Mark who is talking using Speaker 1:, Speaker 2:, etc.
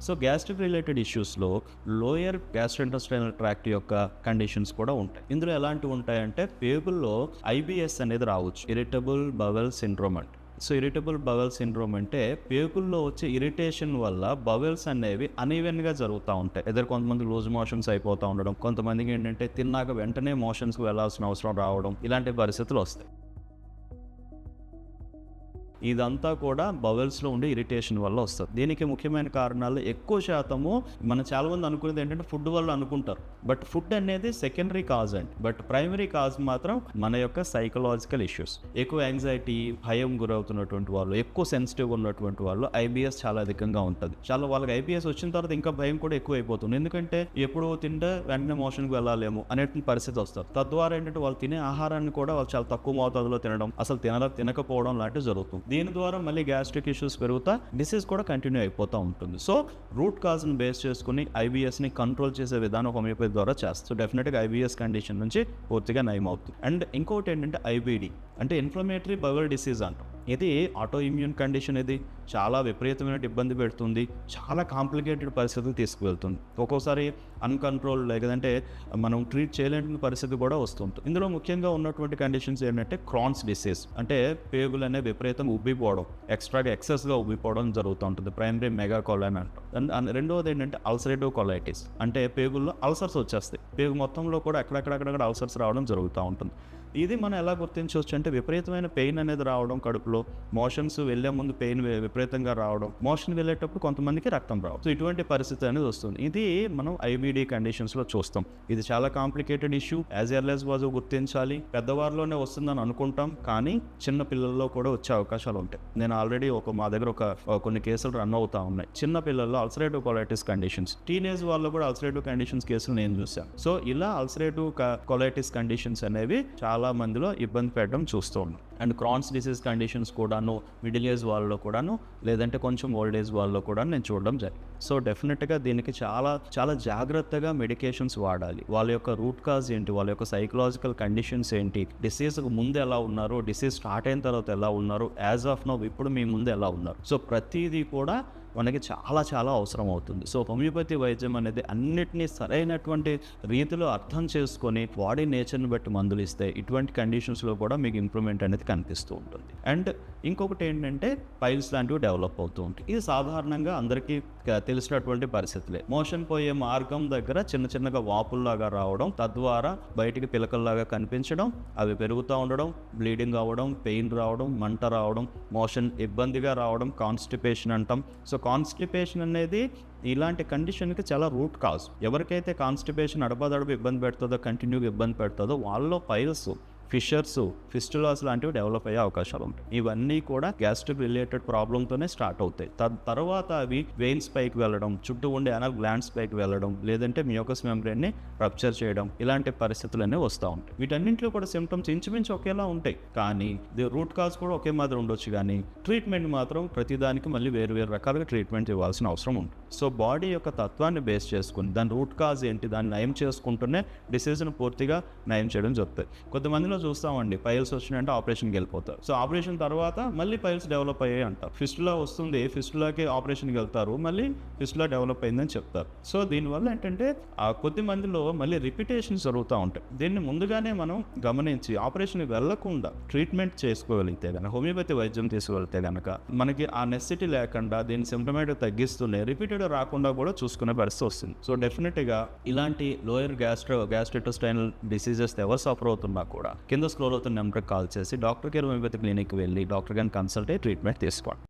Speaker 1: So gastric related ఇష్యూస్లో lower gastrointestinal tract యొక్క కండిషన్స్ కూడా ఉంటాయి. ఇందులో ఎలాంటివి ఉంటాయంటే పేగుల్లో IBS అనేది రావచ్చు, ఇరిటబుల్ బవెల్ సిండ్రోమ్ అంటే. సో ఇరిటబుల్ బవెల్ సిండ్రోమ్ అంటే పేగుల్లో వచ్చే ఇరిటేషన్ వల్ల బవెల్స్ అనేవి అన్ఈవెన్గా జరుగుతూ ఉంటాయి. కొంతమంది లూజ్ మోషన్స్ అయిపోతూ ఉండడం, కొంతమందికి ఏంటంటే తిన్నాక వెంటనే మోషన్స్కి వెళ్ళాల్సిన అవసరం రావడం, ఇలాంటి పరిస్థితులు వస్తాయి. ఇదంతా కూడా బవెల్స్లో ఉండే ఇరిటేషన్ వల్ల వస్తుంది. దీనికి ముఖ్యమైన కారణాలు ఎక్కువ శాతము మనం చాలామంది అనుకునేది ఏంటంటే ఫుడ్ వల్ల అనుకుంటారు, బట్ ఫుడ్ అనేది సెకండరీ కాజ్ అండి. బట్ ప్రైమరీ కాజ్ మాత్రం మన యొక్క సైకలాజికల్ ఇష్యూస్. ఎక్కువ యాంగ్జైటీ, భయం గురవుతున్నటువంటి వాళ్ళు, ఎక్కువ సెన్సిటివ్ ఉన్నటువంటి వాళ్ళు IBS చాలా అధికంగా ఉంటుంది. వాళ్ళకి IBS వచ్చిన తర్వాత ఇంకా భయం కూడా ఎక్కువ అయిపోతుంది. ఎందుకంటే ఎప్పుడు తింటే వెంటనే మోషన్కి వెళ్ళాలేమో అనేటువంటి పరిస్థితి వస్తారు. తద్వారా ఏంటంటే వాళ్ళు తినే ఆహారాన్ని కూడా వాళ్ళు చాలా తక్కువ మోతాదులో తినడం, అసలు తినకపోవడం లాంటివి జరుగుతుంది. దీని ద్వారా మళ్ళీ గ్యాస్ట్రిక్ ఇష్యూస్ పెరుగుతా, డిసీజ్ కూడా కంటిన్యూ అయిపోతూ ఉంటుంది. సో రూట్ కాజ్ని బేస్ చేసుకుని IBSని కంట్రోల్ చేసే విధానం హోమియోపతి ద్వారా చేస్తుంది. సో డెఫినెట్గా IBS కండిషన్ నుంచి పూర్తిగా నయం అవుతుంది. అండ్ ఇంకొకటి ఏంటంటే IBD అంటే ఇన్ఫ్లమేటరీ బవెల్ డిసీజ్ అంటాం. ఇది ఆటో ఇమ్యూన్ కండిషన్. ఇది చాలా విపరీతమైన ఇబ్బంది పెడుతుంది, చాలా కాంప్లికేటెడ్ పరిస్థితులు తీసుకువెళ్తుంది. ఒక్కోసారి అన్కంట్రోల్ లేదంటే మనం ట్రీట్ చేయలేని పరిస్థితి కూడా వస్తుంటుంది. ఇందులో ముఖ్యంగా ఉన్నటువంటి కండిషన్స్ ఏంటంటే క్రాన్స్ డిసీజ్ అంటే పేగులు అనే విపరీతంగా ఉబ్బిపోవడం, ఎక్సెస్గా ఉబ్బిపోవడం జరుగుతూ ఉంటుంది, ప్రైమరీ మెగాకోలైన్ అంటాం. రెండవది ఏంటంటే అల్సరేటివ్ కొలైటిస్ అంటే పేగుల్లో అల్సర్స్ వచ్చేస్తాయి. పేగు మొత్తంలో కూడా అక్కడక్కడ అల్సర్స్ రావడం జరుగుతూ ఉంటుంది. ఇది మనం ఎలా గుర్తించవచ్చు అంటే విపరీతమైన పెయిన్ అనేది రావడం, కడుపులో మోషన్స్ వెళ్ళే ముందు పెయిన్ విపరీతంగా రావడం, మోషన్ వెళ్ళేటప్పుడు కొంతమందికి రక్తం రావడం. సో ఇటువంటి పరిస్థితి అనేది వస్తుంది. ఇది మనం IBD కండిషన్స్లో చూస్తాం. ఇది చాలా complicated issue. As early as possible గుర్తించాలి. పెద్దవారిలోనే వస్తుందని అనుకుంటాం, కానీ చిన్న పిల్లల్లో కూడా వచ్చే అవకాశాలు ఉంటాయి. నేను ఆల్రెడీ మా దగ్గర కొన్ని కేసులు రన్ అవుతా ఉన్నాయి. చిన్న పిల్లల్లో అల్సరేటివ్ కొలైటిస్ కండిషన్స్, టీనేజ్ వాళ్ళు కూడా అల్సరేటివ్ కండిషన్స్ కేసులు నేను చూసాను. సో ఇలా అల్సరేటివ్ కొలైటిస్ కండిషన్స్ అనేవి చాలా మందిలో ఇబ్బంది పెట్టడం చూస్తూ ఉన్నాం. అండ్ క్రాన్స్ డిసీజ్ కండిషన్స్ కూడాను మిడిల్ ఏజ్ వాళ్ళలో కూడాను, లేదంటే కొంచెం ఓల్డ్ ఏజ్ వాళ్ళలో కూడా నేను చూడడం జరిగింది. సో డెఫినెట్గా దీనికి చాలా జాగ్రత్తగా మెడికేషన్స్ వాడాలి. వాళ్ళ యొక్క రూట్ కాజ్ ఏంటి, వాళ్ళ యొక్క సైకలాజికల్ కండిషన్స్ ఏంటి, డిసీజ్కి ముందు ఎలా ఉన్నారు, డిసీజ్ స్టార్ట్ అయిన తర్వాత ఎలా ఉన్నారు, యాజ్ ఆఫ్ నౌ ఇప్పుడు మీ ముందు ఎలా ఉన్నారు. సో ప్రతిదీ కూడా మనకి చాలా అవసరం అవుతుంది. సో హోమియోపతి వైద్యం అనేది అన్నిటినీ సరైనటువంటి రీతిలో అర్థం చేసుకొని బాడీ నేచర్ని బట్టి మందులు ఇస్తే ఇటువంటి కండిషన్స్లో కూడా మీకు ఇంప్రూవ్మెంట్ అనేది కనిపిస్తూ ఉంటుంది. అండ్ ఇంకొకటి ఏంటంటే పైల్స్ లాంటివి డెవలప్ అవుతూ ఉంటాయి. ఇది సాధారణంగా అందరికీ తెలిసినటువంటి పరిస్థితులే. మోషన్ పోయే మార్గం దగ్గర చిన్నగా వాపుల్లాగా రావడం, తద్వారా బయటికి పిలకల్లాగా కనిపించడం, అవి పెరుగుతూ ఉండడం, బ్లీడింగ్ అవ్వడం, పెయిన్ రావడం, మంట రావడం, మోషన్ ఇబ్బందిగా రావడం, కాన్స్టిపేషన్ అంటాం. సో కాన్స్టిపేషన్ అనేది ఇలాంటి కండిషన్కి చాలా రూట్ కాజ్. ఎవరికైతే కాన్స్టిపేషన్ అడపదడప ఇబ్బంది పెడుతుందో, కంటిన్యూగా ఇబ్బంది పెడుతుందో వాళ్ళలో పైల్స్, ఫిషర్స్, ఫిస్టులాస్ లాంటివి డెవలప్ అయ్యే అవకాశాలు ఉంటాయి. ఇవన్నీ కూడా గ్యాస్ట్రిక్ రిలేటెడ్ ప్రాబ్లంతోనే స్టార్ట్ అవుతాయి. తర్వాత అవి వెయిన్స్ పైకి వెళ్ళడం, చుట్టూ ఉండే అనల్ గ్లాండ్స్ పైకి వెళ్ళడం, లేదంటే మియోకస్ మెంబ్రేన్ని రప్చర్ చేయడం, ఇలాంటి పరిస్థితులన్నీ వస్తూ ఉంటాయి. వీటన్నింటిలో కూడా సిమ్టమ్స్ ఇంచుమించు ఒకేలా ఉంటాయి, కానీ రూట్ కాజ్ కూడా ఒకే మాదిరి ఉండొచ్చు, కానీ ట్రీట్మెంట్ మాత్రం ప్రతిదానికి మళ్ళీ వేరు రకాలుగా ట్రీట్మెంట్ ఇవ్వాల్సిన అవసరం ఉంటుంది. సో బాడీ యొక్క తత్వాన్ని బేస్ చేసుకుని దాని రూట్ కాజ్ ఏంటి, దాన్ని నయం చేసుకుంటూనే డిసీజ్ను పూర్తిగా నయం చేయడం జరుగుతుంది. కొంతమందిలో చూస్తామండి పైల్స్ వచ్చినాయంటే ఆపరేషన్కి వెళ్ళిపోతారు. సో ఆపరేషన్ తర్వాత మళ్ళీ పైల్స్ డెవలప్ అయ్యాయి అంటారు. ఫిస్టులా వస్తుంది, ఫిస్టులాకి ఆపరేషన్కి వెళ్తారు, మళ్ళీ ఫిస్టులా డెవలప్ అయిందని చెప్తారు. సో దీనివల్ల ఏంటంటే కొద్ది మందిలో మళ్ళీ రిపిటేషన్స్ జరుగుతూ ఉంటాయి. దీన్ని ముందుగానే మనం గమనించి ఆపరేషన్కి వెళ్లకుండా ట్రీట్మెంట్ చేసుకోగలిగితే కనుక, హోమియోపతి వైద్యం తీసుకువెళ్తే కనుక మనకి ఆ నెసిటీ లేకుండా దీని సిమ్టమేటిక్ తగ్గిస్తూనే రిపీటెడ్ రాకుండా కూడా చూసుకునే పరిస్థితి వస్తుంది. సో డెఫినెట్గా ఇలాంటి లోయర్ గ్యాస్ట్రోఇంటెస్టైనల్ డిసీజెస్ ఎవరు సఫర్ అవుతున్నా కూడా కింద స్క్రోల్ అవుతున్న నెంబర్కి కాల్ చేసి డాక్టర్ కేర్ హోమియోపతి క్లినిక్కి వెళ్ళి డాక్టర్ గారిని కన్సల్ట్ అయ్యి ట్రీట్మెంట్ తీసుకోండి.